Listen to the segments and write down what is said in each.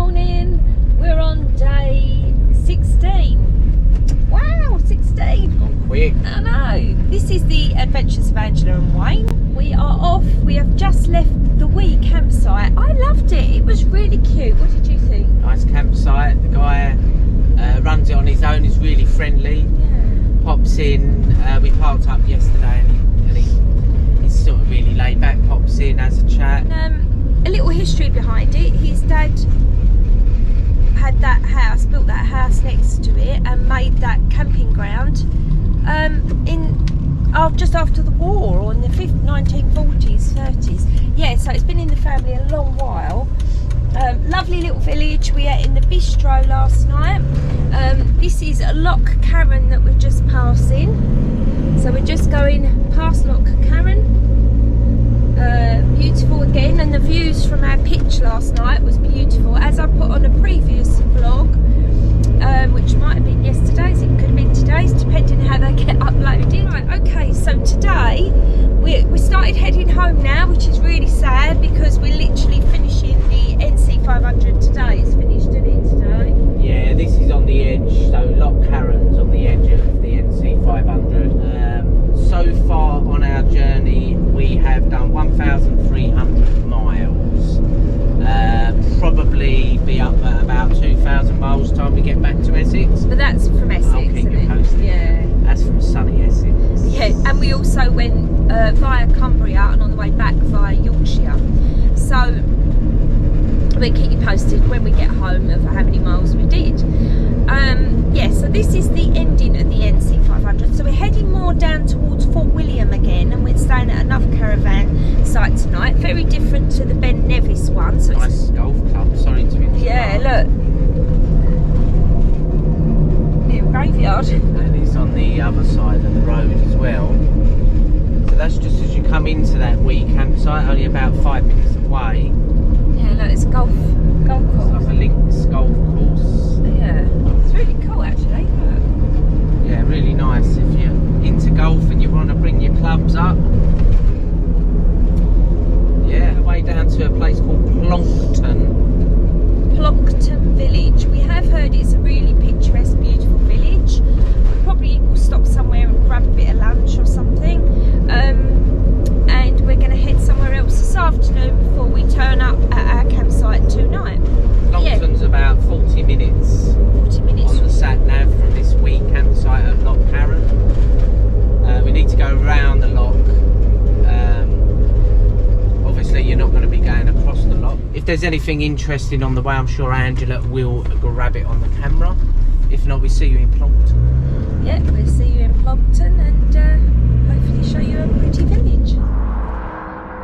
morning. We're on day 16. Wow, 16. Gone quick. I know. This is the Adventures of Angela and Wayne. We are off. We have just left the Wee campsite. I loved it. It was really cute. What did you think? Nice campsite. The guy runs it on his own. He's really friendly. Yeah. Pops in. We parked up yesterday and he's sort of really laid back. Pops in, has a chat. A little history behind it. His dad had that house, built that house next to it and made that camping ground just after the war, or in the 1940s, 30s. Yeah, so it's been in the family a long while. Lovely little village. We ate in the bistro last night. This is Lock Carron that we're just passing. So we're just going past Lock Carron. Beautiful again, and the views from our pitch last night was beautiful, as I put on a previous vlog, which might have been yesterday's, it could have been today's, depending how they get uploaded. Right, okay, so today we started heading home now, which is really sad because we're literally finishing the NC500 today. It's finished, isn't it, today? Yeah, this is on the edge, so Lock Carron's on the edge of the NC500. So far on our journey we have done 1,300 miles. Probably be up at about 2,000 miles time we get back to Essex. But that's from Essex, I'll keep isn't you it? posted. Yeah. That's from sunny Essex. Yeah, and we also went via Cumbria and on the way back via Yorkshire. So we'll keep you posted when we get home of how many miles we did. Yeah, so this is the ending of the NC500. So we're heading more down towards Fort William again, and we're staying at another caravan site tonight. Very different to the Ben Nevis one. So nice golf club. Sorry to interrupt. Yeah, look. Little graveyard. And it's on the other side of the road as well. So that's just as you come into that Wee campsite, only about 5 minutes away. Yeah, look, it's a golf course. It's like a links golf course. Yeah, it's really cool actually. Look. Yeah, really nice if you're into golf and you want to bring your clubs up. Yeah, way down to a place called Plockton Village. We have heard it's a really picturesque, beautiful village. We probably will stop somewhere and grab a bit of lunch or something. And we're going to head somewhere else this afternoon before we turn up at our campsite tonight. Plockton's about 40 minutes. 40 minutes. On the sat nav from this Wee campsite at Lock Carron. We need to go around the lock. Obviously you're not going to be going across the lock. If there's anything interesting on the way, I'm sure Angela will grab it on the camera. If not, we see you in Plockton. Yeah, we'll see you in Plockton and hopefully show you a pretty village.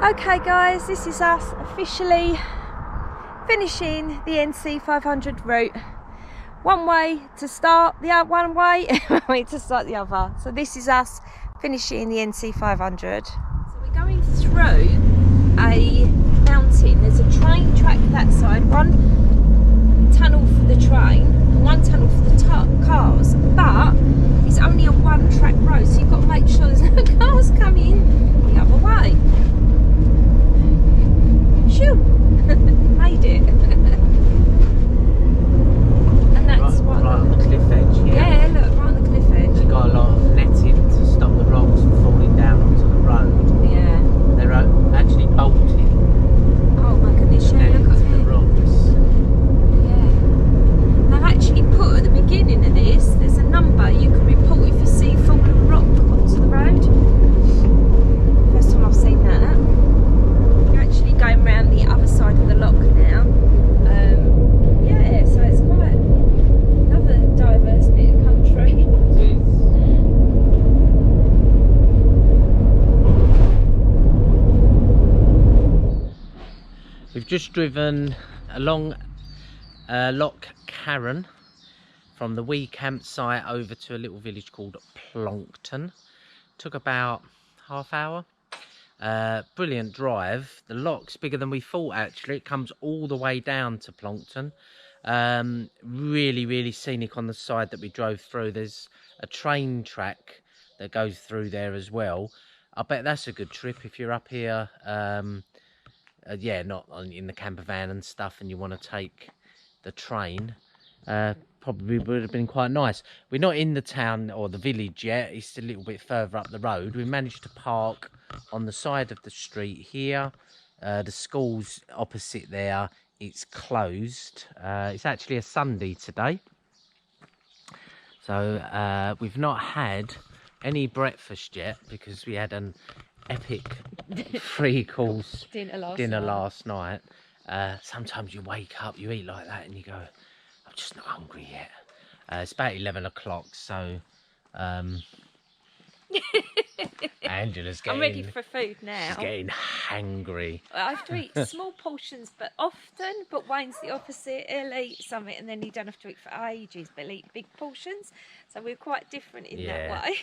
Okay guys, this is us officially finishing the NC500 route. One way to start, one way to start the other. So this is us finishing the NC500. So we're going through a mountain. There's a train track that side, one tunnel for the train and one tunnel for the cars, but it's only a one track road, so you've got to make sure there's no cars coming the other way. Shoo! Made it. And that's right on the cliff edge here. Yeah, look, right on the cliff edge. You've got a lot of netting to stop the rocks from falling down onto the road. Yeah. They're actually bolted. Oh my goodness, yeah, look at the it. rocks. Yeah. They've actually put at the beginning of this, there's a number you can report if you see fallen rock onto the road. First time I've seen that. You're actually going round the other side of the lock now. Yeah, so it's quite another diverse bit of country. It is. We've just driven along Lock Carron from the Wee campsite over to a little village called Plockton. Took about half hour. Brilliant drive. The lock's bigger than we thought actually. It comes all the way down to Plockton. Really scenic on the side that we drove through. There's a train track that goes through there as well. I bet that's a good trip if you're up here. Yeah, not in the camper van and stuff, and you want to take the train, probably would have been quite nice. We're not in the town or the village yet. It's a little bit further up the road. We managed to park on the side of the street here. The school's opposite there. It's closed. It's actually a Sunday today. So we've not had any breakfast yet because we had an epic 3-course dinner last night. Sometimes you wake up, you eat like that and you go, I'm just not hungry yet. It's about 11 o'clock, so Angela's getting... I'm ready for food now. She's getting hangry. I have to eat small portions, but often. But Wayne's the opposite. He'll eat something and then you don't have to eat for ages, but he'll eat big portions. So we're quite different in that way.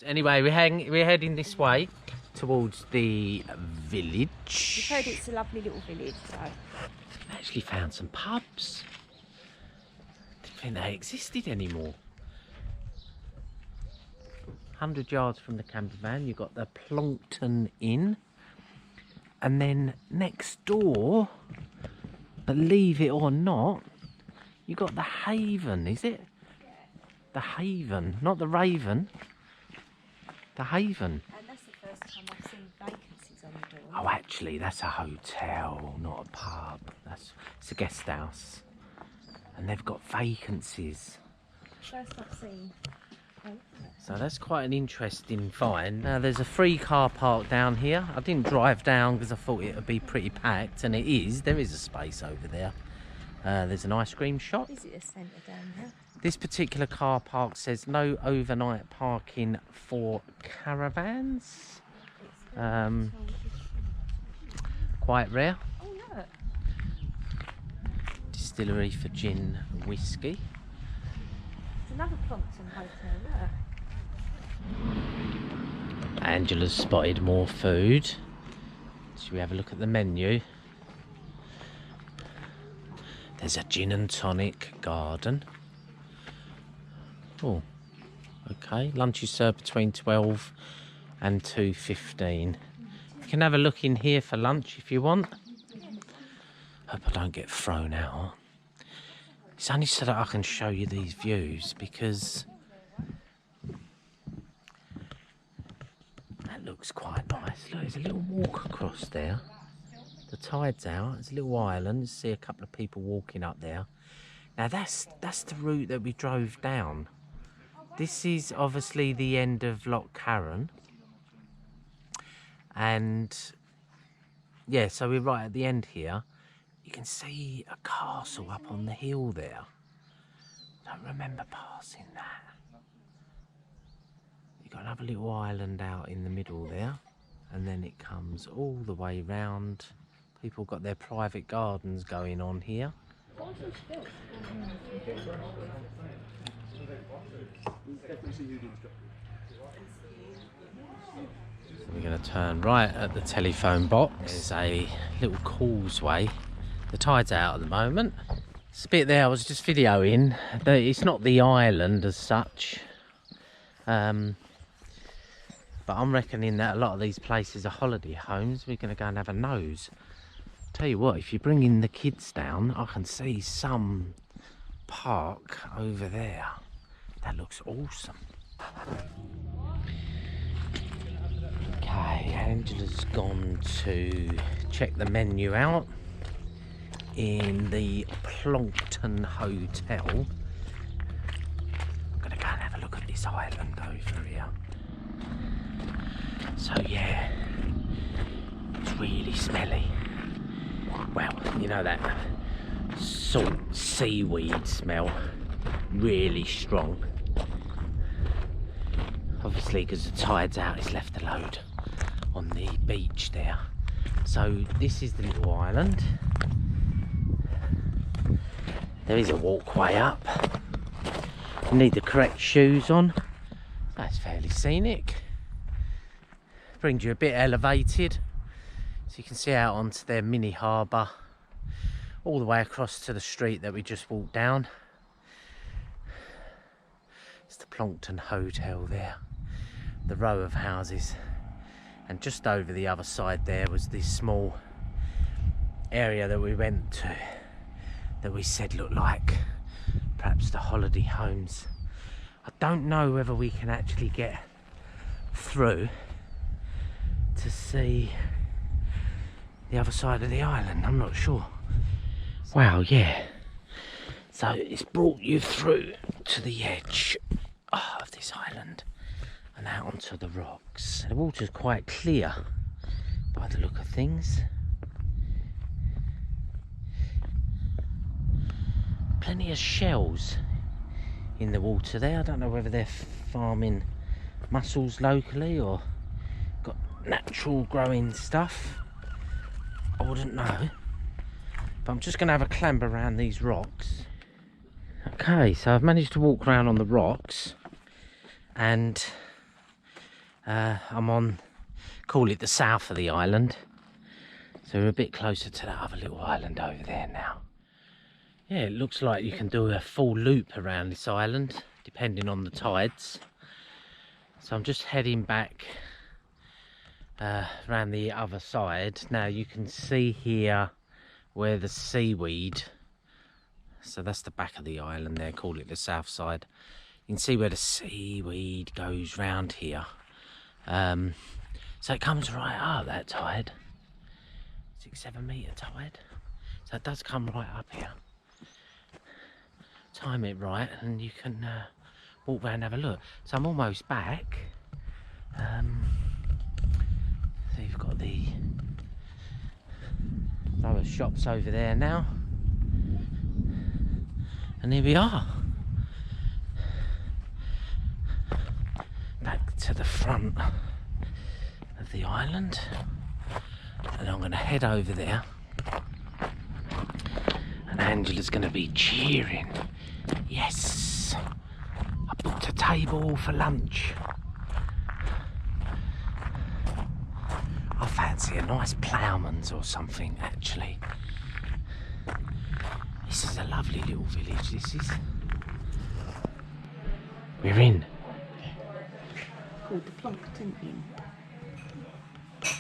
Anyway, we're heading this way towards the village. We've heard it's a lovely little village, so... Actually found some pubs. Didn't think they existed anymore. 100 yards from the camper van, you've got the Plockton Inn. And then next door, believe it or not, you got the Haven, is it? Yeah. The Haven, not the Raven. The Haven. And that's the first time I've seen vacancies on the door. Oh, actually, that's a hotel, not a pub. It's a guest house. And they've got vacancies. First I've seen. So that's quite an interesting find. Now, there's a free car park down here. I didn't drive down because I thought it would be pretty packed, and it is. There is a space over there. There's an ice cream shop. Is it a centre down there? This particular car park says no overnight parking for caravans. Quite rare. Oh, look. Distillery for gin and whiskey. It's another Plockton hotel, look. Angela's spotted more food. Should we have a look at the menu? There's a gin and tonic garden. Oh, okay. Lunch is served between 12 and 2:15. You can have a look in here for lunch if you want. Hope I don't get thrown out. It's only so that I can show you these views, because that looks quite nice. Look, there's a little walk across there. The tide's out. There's a little island. See a couple of people walking up there. Now that's the route that we drove down. This is obviously the end of Lock Carron. And yeah, so we're right at the end here. You can see a castle up on the hill there. I don't remember passing that. You've got another little island out in the middle there. And then it comes all the way round. People got their private gardens going on here. So we're going to turn right at the telephone box. There's a little causeway. The tide's out at the moment. This bit there I was just videoing. It's not the island as such. But I'm reckoning that a lot of these places are holiday homes. We're going to go and have a nose. Tell you what, if you bring in the kids down, I can see some park over there. That looks awesome. Okay, Angela's gone to check the menu out in the Plockton Hotel. I'm gonna go and have a look at this island over here. So yeah, it's really smelly. Well, you know that salt seaweed smell, really strong. Obviously, because the tide's out, it's left a load on the beach there. So this is the little island. There is a walkway up. You need the correct shoes on. That's fairly scenic. Brings you a bit elevated, so you can see out onto their mini harbour, all the way across to the street that we just walked down. It's the Plockton Hotel there, the row of houses, and just over the other side there was this small area that we went to. that we said looked like perhaps the holiday homes. I don't know whether we can actually get through to see the other side of the island. I'm not sure. Wow, yeah. So it's brought you through to the edge of this island and out onto the rocks. The water's quite clear by the look of things. Plenty of shells in the water there. I don't know whether they're farming mussels locally or got natural growing stuff. I wouldn't know. But I'm just going to have a clamber around these rocks. Okay, so I've managed to walk around on the rocks and I'm on, call it the south of the island. So we're a bit closer to that other little island over there now. Yeah, it looks like you can do a full loop around this island depending on the tides. So I'm just heading back around the other side. Now you can see here where the seaweed, so that's the back of the island there, call it the south side. You can see where the seaweed goes round here. So it comes right up that tide, 6-7 metre tide. So it does come right up here. Time it right and you can walk around and have a look. So I'm almost back. So you've got the lower shops over there now. And here we are. Back to the front of the island. And I'm going to head over there. And Angela's going to be cheering. Yes! I booked a table for lunch. I fancy a nice ploughman's or something, actually. This is a lovely little village, this is. We're in. Called the Plockton Inn.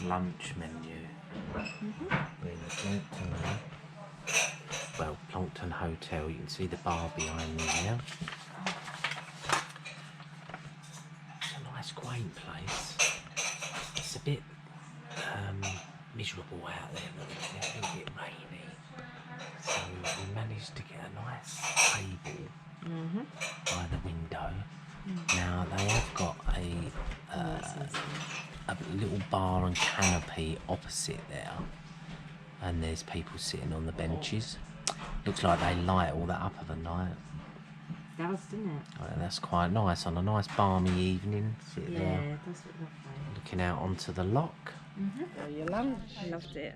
Lunch menu. We're in the Plockton Inn. Well, Plockton Hotel. You can see the bar behind me now. It's a nice quaint place. It's a bit miserable out there, but it's a little bit rainy. So we managed to get a nice table by the window. Now they have got a little bar and canopy opposite there, and there's people sitting on the benches. Looks like they light all that up of the night. It does, doesn't it? Oh, that's quite nice on a nice balmy evening. Sit Yeah, there, it does look lovely. looking out onto the lock. Oh, your lunch. I loved it.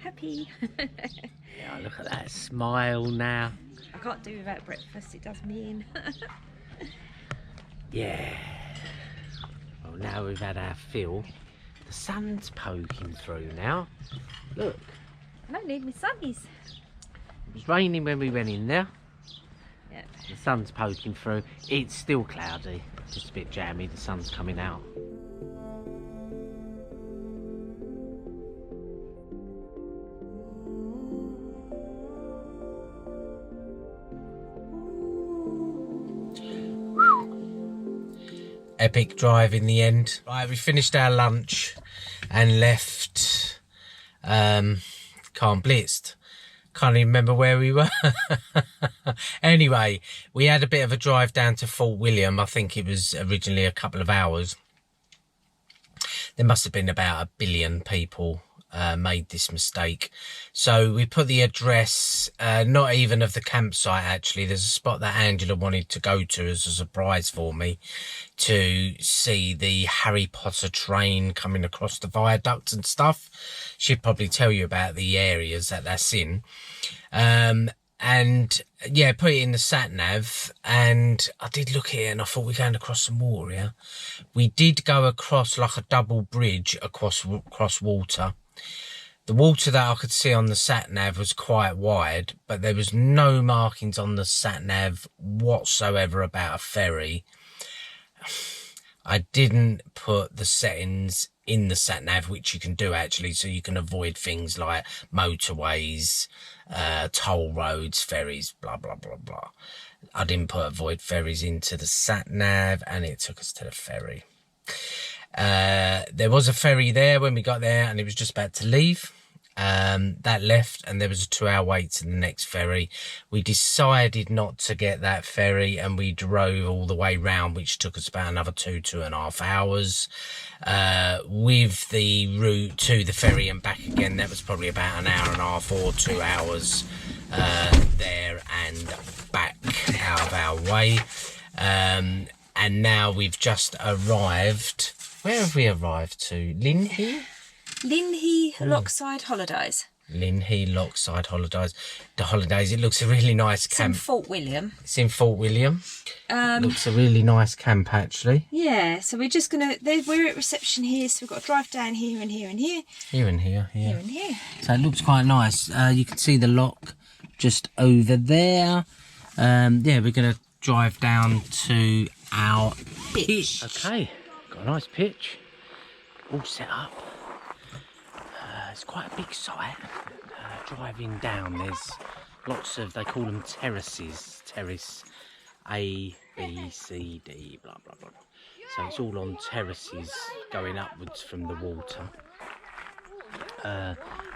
Happy. Yeah, look at that smile now. I can't do without breakfast, it does me in. Yeah. Well, now we've had our fill. The sun's poking through now. Look. I don't need my sunnies. It was raining when we went in there. Yep. The sun's poking through. It's still cloudy. Just a bit jammy. The sun's coming out. Epic drive in the end. Right, we finished our lunch and left Can't Blitzed. Can't even remember where we were. Anyway, we had a bit of a drive down to Fort William. I think it was originally a couple of hours. There must have been about 1 billion people made this mistake. So we put the address, not even of the campsite actually. There's a spot that Angela wanted to go to as a surprise for me, to see the Harry Potter train coming across the viaduct and stuff. She'd probably tell you about the areas that that's in. And yeah, put it in the sat nav, and I did look at it and I thought we're going across some water here. We did go across like a double bridge across water. The water that I could see on the sat nav was quite wide, but there was no markings on the sat nav whatsoever about a ferry. I didn't put the settings in the sat nav, which you can do actually, so you can avoid things like motorways, toll roads, ferries, blah blah blah blah. I didn't put avoid ferries into the sat nav, and it took us to the ferry. There was a ferry there when we got there, and it was just about to leave. That left, and there was a 2-hour wait to the next ferry. We decided not to get that ferry, and we drove all the way round, which took us about another 2.5 hours. With the route to the ferry and back again, that was probably about an hour and a half or 2 hours there and back out of our way. And now we've just arrived. Where have we arrived to? Linnhe Lochside Holidays. Linnhe Lochside Holidays. The holidays. It looks a really nice camp. It's in Fort William. It's in Fort William. Looks a really nice camp actually. Yeah, so we're just gonna. We're at reception here, so we've got to drive down here and here and here. Here and here. Yeah. Here and here. So it looks quite nice. You can see the lock just over there. Yeah, we're gonna drive down to our pitch. Okay, got a nice pitch. All set up. It's quite a big site. Driving down, there's lots of, they call them terraces. Terrace A, B, C, D, blah, blah, blah. So it's all on terraces going upwards from the water.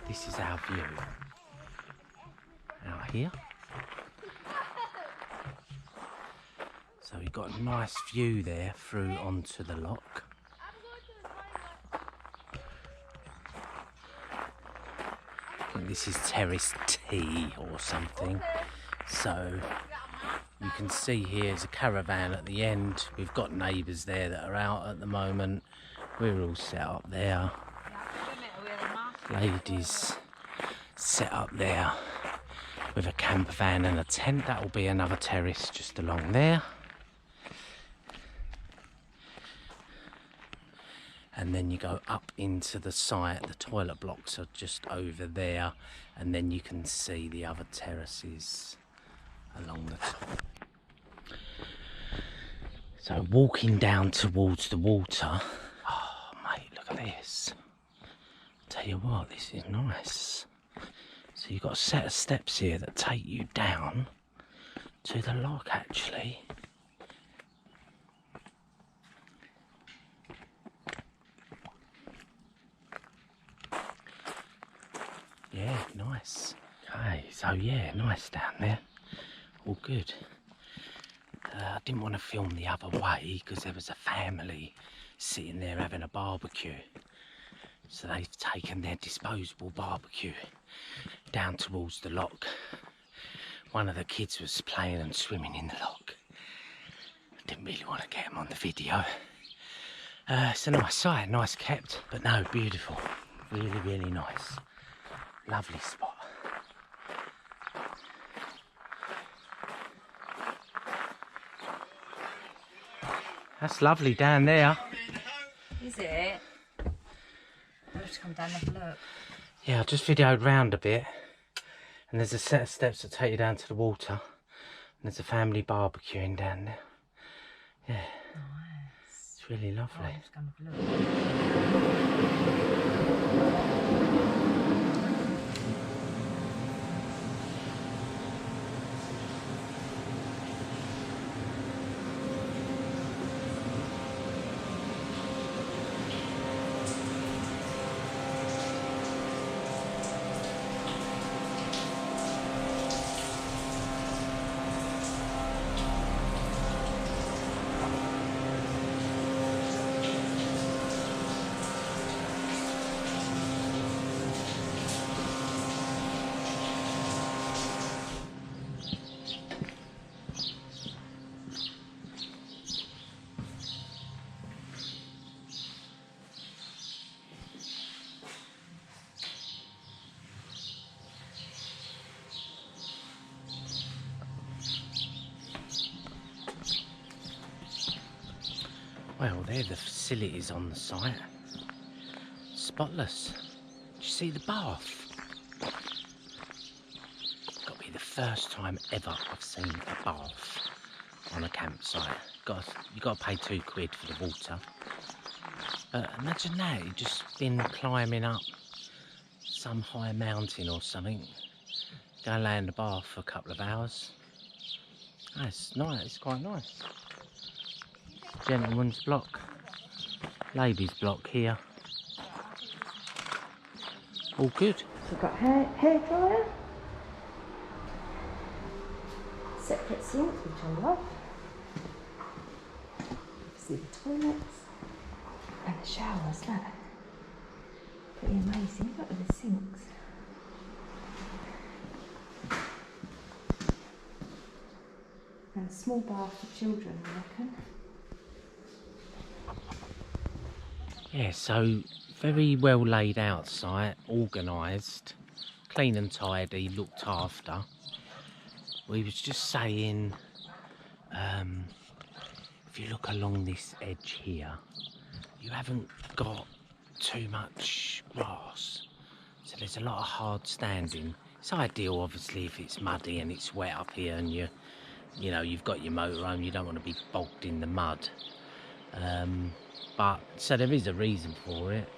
This is our view. Out here. So we've got a nice view there through onto the loch. This is terrace T or something. So you can see here there's a caravan at the end. We've got neighbours there that are out at the moment. We're all set up there. Ladies set up there with a camper van and a tent. That will be another terrace just along there. And then you go up into the site. The toilet blocks are just over there, and then you can see the other terraces along the top. So walking down towards the water, oh mate, look at this. Tell you what, this is nice. So you've got a set of steps here that take you down to the loch actually. Yeah, nice. Okay, so yeah, nice down there. All good. I didn't want to film the other way because there was a family sitting there having a barbecue. So they've taken their disposable barbecue down towards the loch. One of the kids was playing and swimming in the loch. I didn't really want to get him on the video. It's a nice site, nice kept, but no, beautiful. Really, really nice. Lovely spot. That's lovely down there. Is it? I'll have to come down and have a look. Yeah, I just videoed round a bit. And there's a set of steps that take you down to the water. And there's a family barbecuing down there. Yeah. Nice. It's really lovely. I'll have to come have a look. Well, they're the facilities on the site. Spotless. Did you see the bath? It's got to be the first time ever I've seen a bath on a campsite. You got to pay £2 for the water. Imagine that, you've just been climbing up some high mountain or something. Go lay in the bath for a couple of hours. That's nice, it's quite nice. Gentleman's block, ladies' block here. All good. We've got hair dryer, separate sinks, which I love. See the toilets and the showers. Look, pretty amazing. Look at the sinks. And a small bath for children, I reckon. Yeah, so very well laid out site, organised, clean and tidy, looked after. We was just saying, if you look along this edge here, you haven't got too much grass, so there's a lot of hard standing. It's ideal obviously if it's muddy and it's wet up here and you know you've got your motorhome, you don't want to be bogged in the mud. But so there is a reason for it.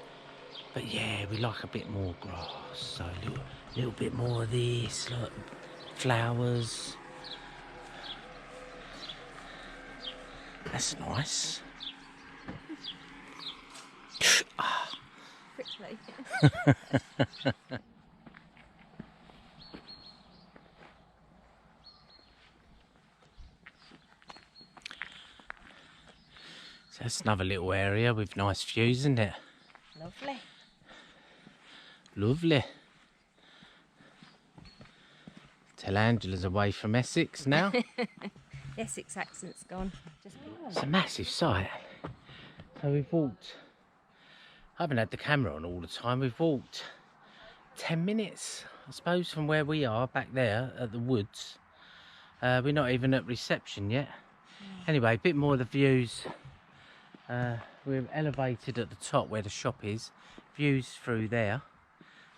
But yeah, we like a bit more grass, so a little bit more of this, look, flowers. That's nice. Quickly. So that's another little area with nice views, isn't it? Lovely. Lovely. Tell Angela's away from Essex now. Essex accent's gone. It's a massive site. So we've walked, I haven't had the camera on all the time, we've walked 10 minutes, I suppose, from where we are back there at the woods. We're not even at reception yet. Anyway, a bit more of the views. We're elevated at the top where the shop is. Views through there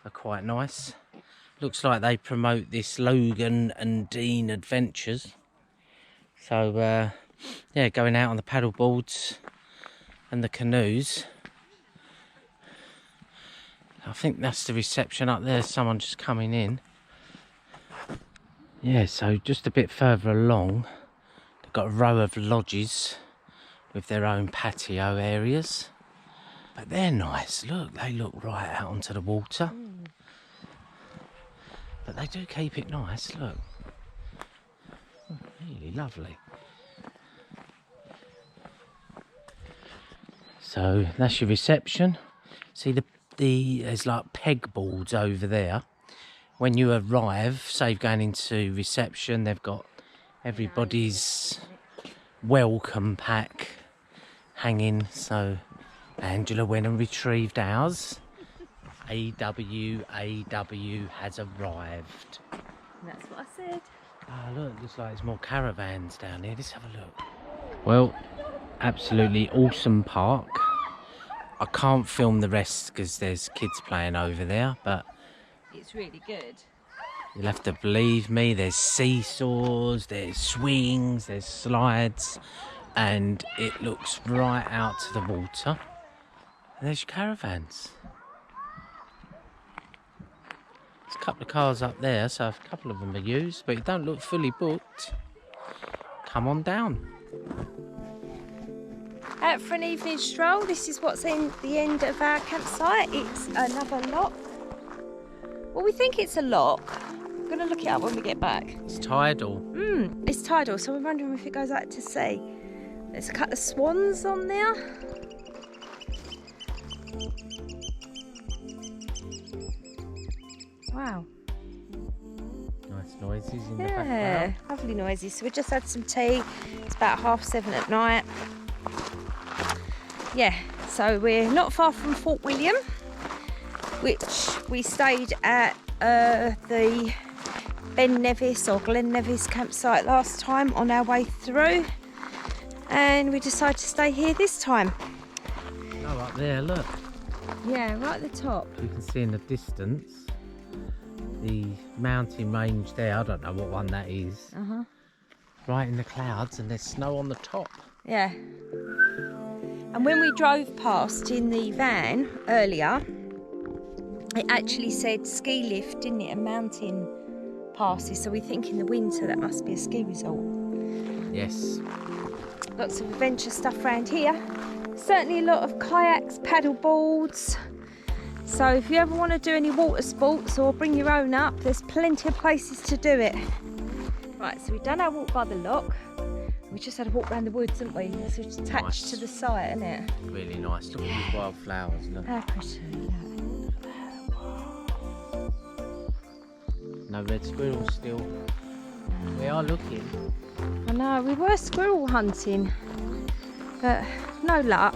are quite nice. Looks like they promote this Logan and Dean Adventures. So yeah, going out on the paddle boards and the canoes. I think that's the reception up there. Someone just coming in. Yeah, so just a bit further along, they've got a row of lodges with their own patio areas. But they're nice, look, they look right out onto the water. But they do keep it nice, look. Oh, really lovely. So that's your reception. See there's like pegboards over there. When you arrive, say going into reception, they've got everybody's welcome pack hanging. So Angela went and retrieved ours. AW has arrived. That's what I said. Ah, look, looks like there's more caravans down here. Let's have a look. Well, absolutely awesome park. I can't film the rest because there's kids playing over there, but It's really good. you'll have to believe me, there's seesaws, there's swings, there's slides, and it looks right out to the water. And there's your caravans. There's a couple of cars up there, so a couple of them are used, but it don't look fully booked. Come on down. Out for an evening stroll. This is what's in the end of our campsite. It's another lock. Well, we think it's a lock. I'm going to look it up when we get back. It's tidal. It's tidal, so we're wondering if it goes out to sea. There's a couple of swans on there. Wow. Nice noises in the Yeah, background. lovely noises. So we just had some tea. It's about 7:30 at night. Yeah, so we're not far from Fort William, which we stayed at the Ben Nevis or Glen Nevis campsite last time on our way through, and we decided to stay here this time. Oh, up there, look. Yeah, right at the top. You can see in the distance the mountain range there. I don't know what one that is. Right in the clouds, and there's snow on the top. Yeah. And when we drove past in the van earlier, it actually said ski lift, didn't it, and mountain passes. So we think in the winter that must be a ski resort. Yes. Lots of adventure stuff around here. Certainly a lot of kayaks, paddle boards. So if you ever want to do any water sports or bring your own up, there's plenty of places to do it. Right, so we've done our walk by the lock. We just had a walk around the woods, didn't we? So it's attached to the site, isn't it? Really nice. Look at these wildflowers. Look. How pretty. No red squirrels still. We are looking. I know, we were squirrel hunting, but no luck.